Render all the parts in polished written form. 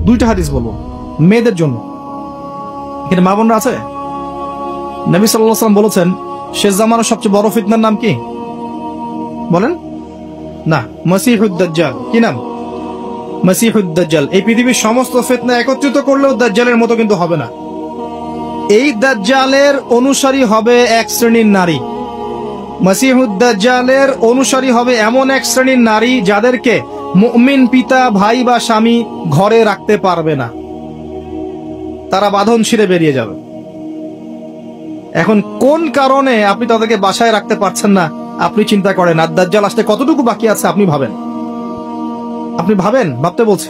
দুইটা হাদিস বলবো মেয়েদের জন্য। এখানে মা বোনরা আছে? নবী সাল্লাল্লাহু আলাইহি ওয়াসাল্লাম বলেছেন শেষ জামানার সবচেয়ে বড় ফিতনার নাম কি বলেন? না, মসিহুদ দাজ্জাল। কি নাম? মসিহুদ দাজ্জাল। এই পৃথিবীর সমস্ত ফিতনা একত্রিত করলেও দাজ্জালের মতো কিন্তু হবে না। এই দাজ্জালের অনুসারী হবে এক শ্রেণীর নারী। মসিহুদ দাজ্জালের অনুসারী হবে এমন এক শ্রেণীর নারী যাদেরকে মুমিন পিতা, ভাই বা স্বামী ঘরে রাখতে পারবে না, তারা বাঁধন ছিঁড়ে বেরিয়ে যাবে। এখন কোন কারণে আপনি তাদেরকে বাসায় রাখতে পারছেন না আপনি চিন্তা করেন, আর দাজ্জাল আসতে কতটুকু বাকি আছে আপনি ভাবেন। ভাবতে বলছে।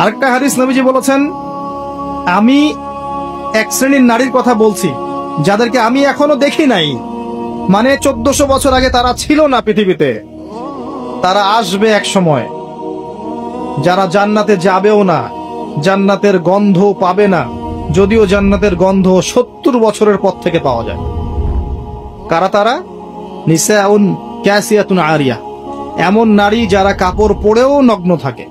আরেকটা হাদিস নবীজি বলেছেন, আমি এক শ্রেণীর নারীর কথা বলছি যাদেরকে আমি এখনো দেখি নাই, মানে 1400 বছর আগে তারা ছিল না পৃথিবীতে, তারা আসবে এক সময়, যারা জান্নাতে যাবেও না, জান্নাতের গন্ধ পাবে না, যদিও জান্নাতের গন্ধ 70 বছরের পর থেকে পাওয়া যায়। কারা তারা? নিসাউন কাসিয়াতুন আরিয়া, এমন নারী যারা কাপড় পরেও নগ্ন থাকে।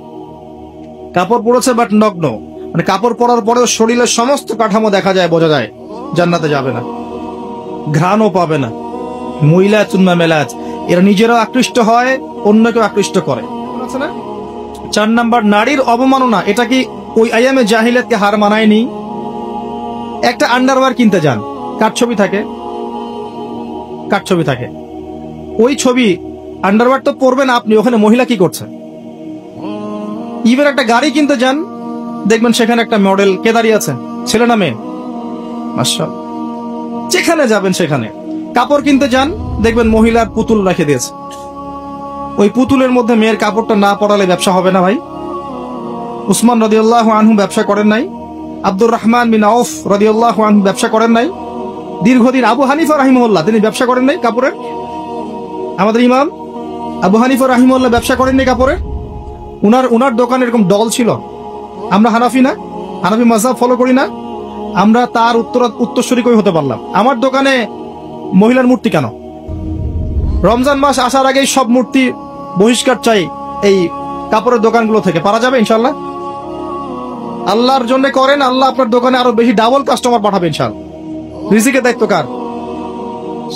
কাপড় পরেছে বাট নগ্ন, মানে কাপড় পরার পরেও শরীরের সমস্ত কাঠামো দেখা যায়, বোঝা যায় জান্নাতে যাবে না, ঘ্রাণও পাবে না। মুইলাতুন মামেলাত, এরা নিজেরাও আকৃষ্ট হয়, অন্যকেও আকৃষ্ট করে। 4 নাম্বার নারীর অবমাননা। এটা কি ওই আইয়ামে জাহিলিয়াতকে হার মানায়নি? একটা আন্ডারওয়্যার কিনতে যান, কার ছবি থাকে? ওই ছবি আন্ডারওয়্যার তো পরবেন আপনি, ওখানে মহিলা কি করছে? ইভেন একটা গাড়ি কিনতে যান, দেখবেন সেখানে একটা মডেল কে দাঁড়িয়ে আছে, ছেলে না মেয়ে? মাশাআল্লাহ। যেখানে যাবেন সেখানে। কাপড় কিনতে যান, দেখবেন মহিলার পুতুল রেখে দিয়েছে, ওই পুতুলের মধ্যে মেয়ের কাপড়টা না পরালে ব্যবসা হবে না ভাই। উসমান রাদিয়াল্লাহু আনহু ব্যবসা করেন নাই? আব্দুর রহমান বিন আউফ রাদিয়াল্লাহু আনহু ব্যবসা করেন নাই? দীর্ঘদিন আবু হানিফা রাহিমাহুল্লাহ তিনি ব্যবসা করেন নাই কাপড়ের? আমাদের ইমাম আবু হানিফা রাহিমাহুল্লাহ ব্যবসা করেননি কাপড়ের? উনার দোকানে এরকম ডল ছিল। আমরা হানাফি না, হানাফি মাযহাব ফলো করি না, আমরা তার উত্তরসূরি কই হতে পারলাম? আমার দোকানে মহিলার মূর্তি কেন? রমজান মাস আসার আগেই সব মূর্তি বহিষ্কার চাই এই কাপড়ের দোকানগুলো থেকে। পারা যাবে ইনশাল্লাহ? আল্লাহর জন্য করেন, আল্লাহ আপনার দোকানে আরো বেশি ডাবল কাস্টমার পাঠাবে ইনশাল্লাহ। রিজিকের দায়িত্ব কার?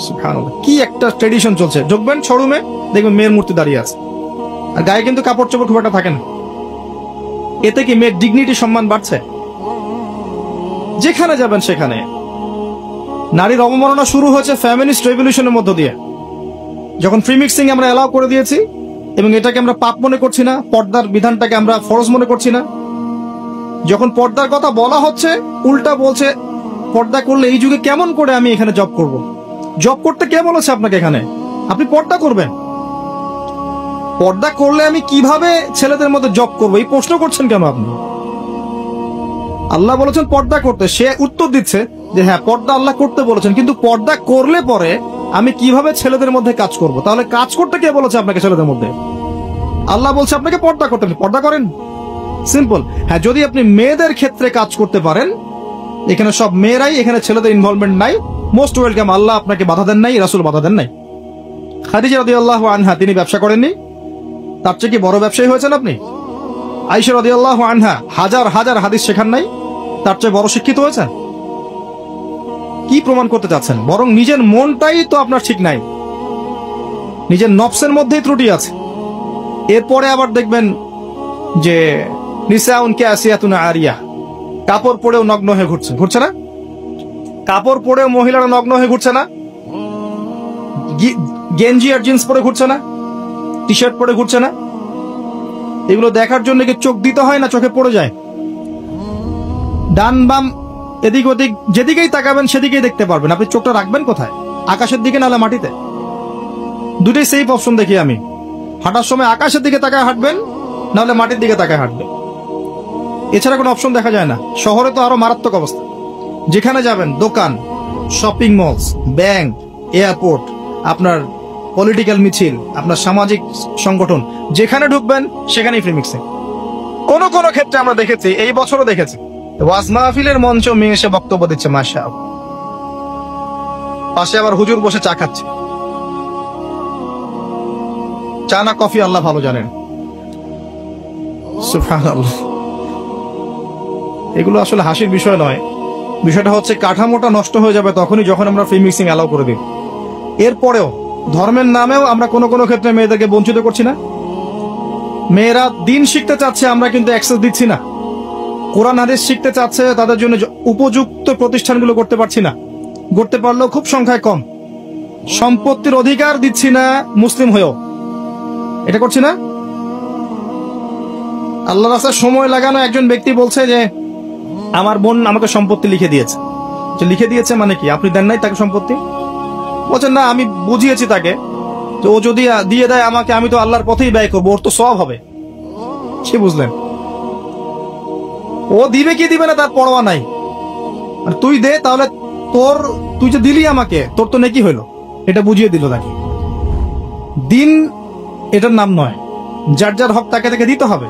সুবহানাল্লাহ। কি একটা ট্রেডিশন চলছে, ঢুকবেন শোরুমে দেখবেন মেয়ের মূর্তি দাঁড়িয়ে আছে, আর গায়ে কিন্তু কাপড় চোপড় খুব একটা থাকে না। এতে কি মেয়ের ডিগনিটি, সম্মান বাড়ছে? যেখানে যাবেন সেখানে নারীর অবমাননা শুরু হয়েছে ফেমিনিস্ট রেভলিউশনের মধ্য দিয়ে, যখন ফ্রি মিক্সিং আমরা অ্যালাউ করে দিয়েছি এবং এটাকে আমরা পাপ মনে করছি না, পর্দার বিধানটাকে আমরা ফরজ মনে করছি না। যখন পর্দার কথা বলা হচ্ছে উল্টা বলছে পর্দা করলে এই যুগে কেমন করে আমি এখানে জব করব? জব করতে কে বলেছে আপনাকে? এখানে আপনি পর্দা করবেন, পর্দা করলে আমি কিভাবে ছেলেদের মধ্যে জব করবো এই প্রশ্ন করছেন কেন আপনি? আল্লাহ বলেছেন পর্দা করতে, সে উত্তর দিচ্ছে যে হ্যাঁ পর্দা আল্লাহ করতে বলেছেন, কিন্তু পর্দা করলে পরে আমি কিভাবে ছেলেদের মধ্যে কাজ করব? তাহলে কাজ করতে কে বলেছে আপনাকে ছেলেদের মধ্যে? আল্লাহ বলছে আপনাকে পর্দা করতে, পর্দা করেন। সিম্পল। হ্যাঁ, যদি আপনি মেয়েদের ক্ষেত্রে কাজ করতে পারেন, এখানে সব মেয়েরাই, এখানে ছেলেদের ইনভলভমেন্ট নাই, মোস্ট ওয়েলকাম। আল্লাহ আপনাকে বাধা দেন নাই, রাসূল বাধা দেন নাই। খাদিজা রাদিয়াল্লাহু আনহা তিনি ব্যবসা করেননি? তার চেয়ে কি বড় ব্যবসায়ী হয়েছেন আপনি? আয়েশা রাদিয়াল্লাহু আনহা হাজার হাজার হাদিস শেখান নাই? তার চেয়ে বড় শিক্ষিত হয়েছেন? কি প্রমাণ করতে চাচ্ছেন? বরং নিজের মনটাই তো আপনার ঠিক নাই, নিজের নফসের মধ্যেই ত্রুটি আছে। এরপরে আবার দেখবেন যে নিসাউন কাসিয়াতুন আরিয়া, কাপড় পরেও নগ্ন হয়ে ঘুরছে না? কাপড় পরেও মহিলারা নগ্ন হয়ে ঘুরছে না? গেঞ্জি আর জিন্স পরে ঘুরছে না? টি শার্ট পরে ঘুরছে না? এগুলো দেখার জন্য কি চোখ দিতে হয় না চোখে পড়ে যায়? ডান বাম এদিক ওদিক যেদিকেই তাকাবেন সেদিকেই দেখতে পারবেন। আপনি চোখটা রাখবেন কোথায়? আকাশের দিকে নাহলে মাটিতে? দুটোই সেফ অপশন দেখি আমি। হাঁটার সময় আকাশের দিকে তাকায় হাঁটবেন, নাহলে মাটির দিকে তাকায় হাঁটবেন, এছাড়া কোনো অপশন দেখা যায় না। শহরে তো আরো মারাত্মক অবস্থা। যেখানে যাবেন, দোকান, শপিং মলস, ব্যাংক, এয়ারপোর্ট, আপনার পলিটিক্যাল মিছিল, আপনার সামাজিক সংগঠন, যেখানে ঢুকবেন সেখানেই ফ্রি মিক্সিং। কোন কোন ক্ষেত্রে আমরা দেখেছি, এই বছরও দেখেছি, ওয়াজ মাহফিলের মঞ্চ মেয়ে এসে বক্তব্য দিচ্ছে, মাশাআল্লাহ, পাশে আবার হুজুর বসে চা খাচ্ছে। চা না কফি আল্লাহ ভালো জানেন। সুবহানাল্লাহ। এগুলো আসলে হাসির বিষয় নয়। বিষয়টা হচ্ছে কাঠামোটা নষ্ট হয়ে যাবে তখনই যখন আমরা ফ্রি মিক্সিং অ্যালাউ করে দিই। এরপরেও ধর্মের নামেও আমরা কোনো কোনো ক্ষেত্রে মেয়েদেরকে বঞ্চিত করছি না। মেয়েরা দিন শিখতে চাচ্ছে, আমরা কিন্তু অ্যাক্সেস দিচ্ছি না। কোরআন হাদিস শিখতে চাচ্ছে, তাদের জন্য উপযুক্ত প্রতিষ্ঠানগুলো করতে পারছি না, করতে পারলেও খুব সংখ্যায় কম। সম্পত্তির অধিকার দিচ্ছি না মুসলিম হয়েও, এটা করছি না। আল্লাহ রাস্তায় সময় লাগানো একজন ব্যক্তি বলছে যে আমার বোন আমাকে সম্পত্তি লিখে দিয়েছে। লিখে দিয়েছে মানে কি? আপনি দেন নাই তাকে সম্পত্তি? বলছেন না, আমি বুঝিয়েছি তাকে যে ও যদি দিয়ে দেয় আমাকে, আমি তো আল্লাহর পথেই ব্যয় করবো, ওর তো সওয়াব হবে। কি বুঝলেন? ও দিবে কি দিবে না তার পরোয়া নাই, আর তুই দে, তাহলে তুই যে দিলি আমাকে, তোর তো নেকি হইলো, এটা বুঝিয়ে দিল তাকে। দিন এটার নাম নয়। যার যার হক তাকে তাকে দিতে হবে।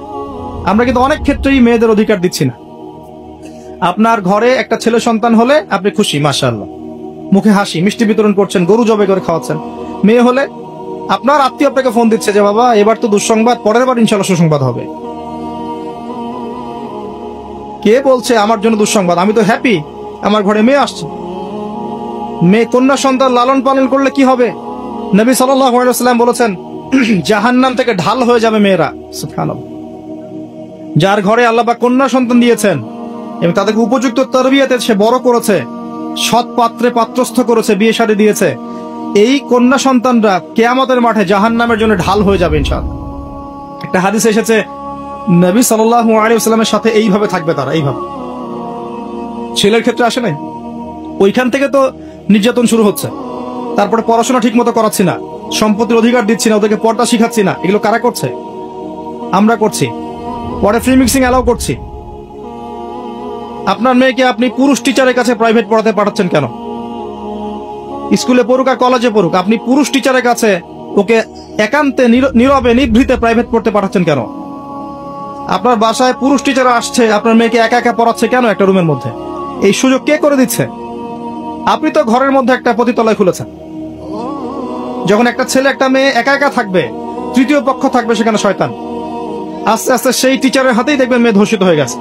আমরা কিন্তু অনেক ক্ষেত্রেই মেয়েদের অধিকার দিচ্ছি না। আপনার ঘরে একটা ছেলে সন্তান হলে আপনি খুশি, মাশাআল্লাহ, মুখে হাসি, মিষ্টি বিতরণ করছেন, গরু জবাই করে খাওয়াচ্ছেন। মেয়ে হলে আপনার আত্মীয় আপনাকে ফোন দিচ্ছে যে বাবা এবার তো দুঃসংবাদ, পরের বার ইনশাআল্লাহ সুসংবাদ হবে। কে বলছে আমার জন্য দুঃসংবাদ? আমি তো হ্যাপি, আমার ঘরে মেয়ে আসছে। মেয়ে কন্যা সন্তান লালন পালন করলে কি হবে? নবী সাল্লাল্লাহু আলাইহি ওয়াসাল্লাম বলেছেন জাহান্নাম থেকে ঢাল হয়ে যাবে মেয়েরা। সুবহানাল্লাহ। যার ঘরে আল্লাহ পাক কন্যা সন্তান দিয়েছেন এবং তাদেরকে উপযুক্ত তরবিয়াতে সে বড় করেছে, সৎ পাত্রে পাত্রস্থ করেছে, বিয়ে শাদী দিয়েছে, এই কন্যা সন্তানরা কিয়ামতের মাঠে জাহান্নামের জন্য ঢাল হয়ে যাবে ইনশাআল্লাহ। একটা হাদিসে এসেছে নবী সাল্লাল্লাহু আলাইহি ওয়াসাল্লামের সাথে এইভাবে থাকবে তারা, এইভাবে। ছেলের ক্ষেত্রে আসে নাই? ওইখান থেকে তো নির্যাতন শুরু হচ্ছে। তারপরে পড়াশোনা ঠিক মতো করাচ্ছি না, সম্পত্তির অধিকার দিচ্ছি না, ওদেরকে পর্দা শিখাচ্ছি না। এগুলো কারা করছে? আমরা করছি। পরে ফ্রি মিক্সিং অ্যালাউ করছি। আপনার মেয়েকে আপনি পুরুষ টিচারের কাছে প্রাইভেট পড়াতে পাঠাচ্ছেন কেন? স্কুলে পড়ুক আর কলেজে পড়ুক, আপনি পুরুষ টিচারের কাছে ওকে একান্তে নীরবে নিভৃতে প্রাইভেট পড়তে পাঠাচ্ছেন কেন? আপনার বাসায় পুরুষ টিচার আসছে, আপনার মেয়েকে একা একা পড়াচ্ছে কেন একটা রুমের মধ্যে? এই সুযোগ কে করে দিচ্ছে? আপনি তো ঘরের মধ্যে একটা পতিতালয় খুলেছেন। যখন একটা ছেলে একটা মেয়ে একা একা থাকবে, তৃতীয় পক্ষ থাকবে সেখানে শয়তান। আস্তে আস্তে সেই টিচারের হাতেই দেখবেন মেয়ে ধর্ষিত হয়ে গেছে।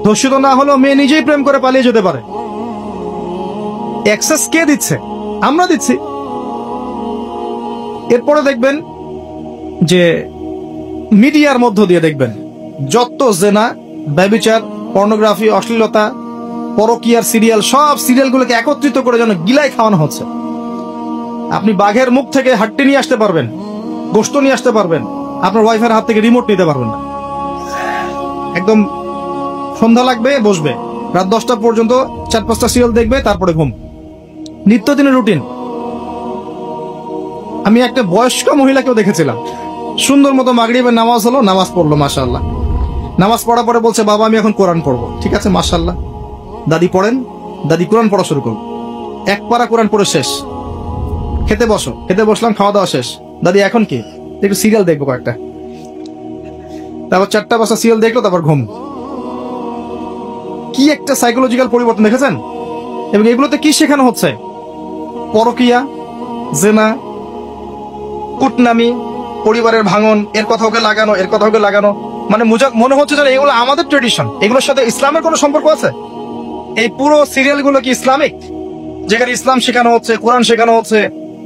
ধর্ষিত না হলেও মেয়ে নিজেই প্রেম করে পালিয়ে যেতে পারে। অ্যাক্সেস কে দিচ্ছে? আমরা দিচ্ছি। এরপরে দেখবেন যে মিডিয়ার মধ্য দিয়ে দেখবেন যত জেনা, ব্যভিচার, পর্নোগ্রাফি, অশ্লীলতা, পরকীয়ার সিরিয়াল, সব সিরিয়ালগুলোকে একত্রিত করে যেন গিলাই খাওয়ানো হচ্ছে। আপনি বাঘের মুখ থেকে হাড্ডি নিয়ে আসতে পারবেন, গোশত নিয়ে আসতে পারবেন, আপনার ওয়াইফের হাত থেকে রিমোট নিতে পারবেন না। একদম সন্ধ্যা লাগবে, বসবে, রাত 10টা পর্যন্ত 4-5টা সিরিয়াল দেখবে, তারপরে ঘুম। নিত্যদিনের রুটিন। আমি একটা বয়স্ক মহিলাকেও দেখেছিলাম, সুন্দর মতো মাগরিবের নামাজ হলো, নামাজ পড়লো, মাশাআল্লাহ। নামাজ পড়া পরে বলছে বাবা আমি এখন কোরআন পড়বো। ঠিক আছে, মাশাআল্লাহ, দাদি পড়েন। দাদি কোরআন পড়া শুরু করলো, এক পারা কোরআন পড়ে শেষ। খেতে বসো, খেতে বসলাম, খাওয়া দাওয়া শেষ। দাদি এখন কি? একটু সিরিয়াল দেখবো কয়েকটা। তারপর 4টা বাজা সিরিয়াল দেখলো, তারপর ঘুম। কি একটা সাইকোলজিক্যাল পরিবর্তন দেখেছেন? এবং এগুলোতে কি শেখানো হচ্ছে? পরকিয়া, জেনা, কুটনামি, পরিবারের ভাঙন, এর কথা ওকে লাগানো, এর কথা ওকে লাগানো। মানে মনে হচ্ছে যে এগুলো আমাদের ট্রেডিশন, এগুলোর সাথে ইসলামের কোনো সম্পর্ক আছে? এই পুরো সিরিয়ালগুলো কি ইসলামিক? যেখানে ইসলাম শেখানো হচ্ছে, কোরআন শেখানো হচ্ছে,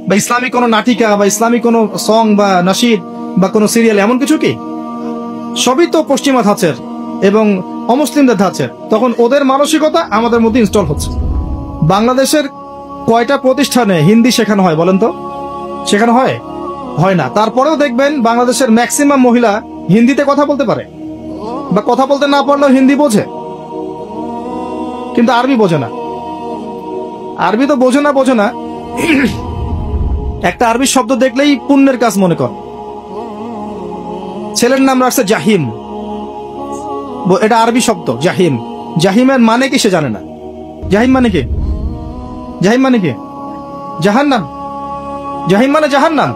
বা ইসলামিক কোনো নাটিকা বা ইসলামিক কোনো সং বা নাশিদ বা কোনো সিরিয়াল, এমন কিছু কি? সবই তো পশ্চিমা ধাঁচের এবং অমুসলিমদের ধাঁচের। তখন ওদের মানসিকতা আমাদের মধ্যে ইনস্টল হচ্ছে। বাংলাদেশের কয়টা প্রতিষ্ঠানে হিন্দি শেখানো হয় বলেন তো? শেখানো হয়? হয় না। তারপরেও দেখবেন বাংলাদেশের ম্যাক্সিমাম মহিলা হিন্দিতে কথা বলতে পারে, বা কথা বলতে না পারলেও হিন্দি বোঝে, কিন্তু আরবি বোঝে না। আরবি তো বোঝে না, একটা আরবি শব্দ দেখলেই পুণ্যের কাজ মনে কর। ছেলের নাম রাখছে জাহিম, এটা আরবি শব্দ জাহিম। জাহিমের মানে কি সে জানে না। জাহিম মানে কি? জাহিম মানে কি? জাহান্নাম। জাহিম মানে জাহান্নাম।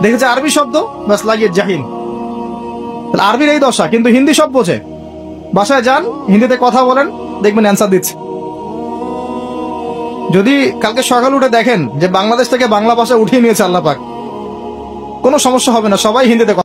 দেখেছে আরবি শব্দ, বাস লাগিয়ে জাহিম। আরবির এই দশা, কিন্তু হিন্দি সব বোঝে। বাসায় যান, হিন্দিতে কথা বলেন, দেখবেন অ্যান্সার দিচ্ছে। যদি কালকে সকাল উঠে দেখেন যে বাংলাদেশ থেকে বাংলা ভাষা উঠিয়ে নিয়েছে আল্লাহ পাক, কোনো সমস্যা হবে না, সবাই হিন্দিতে কথা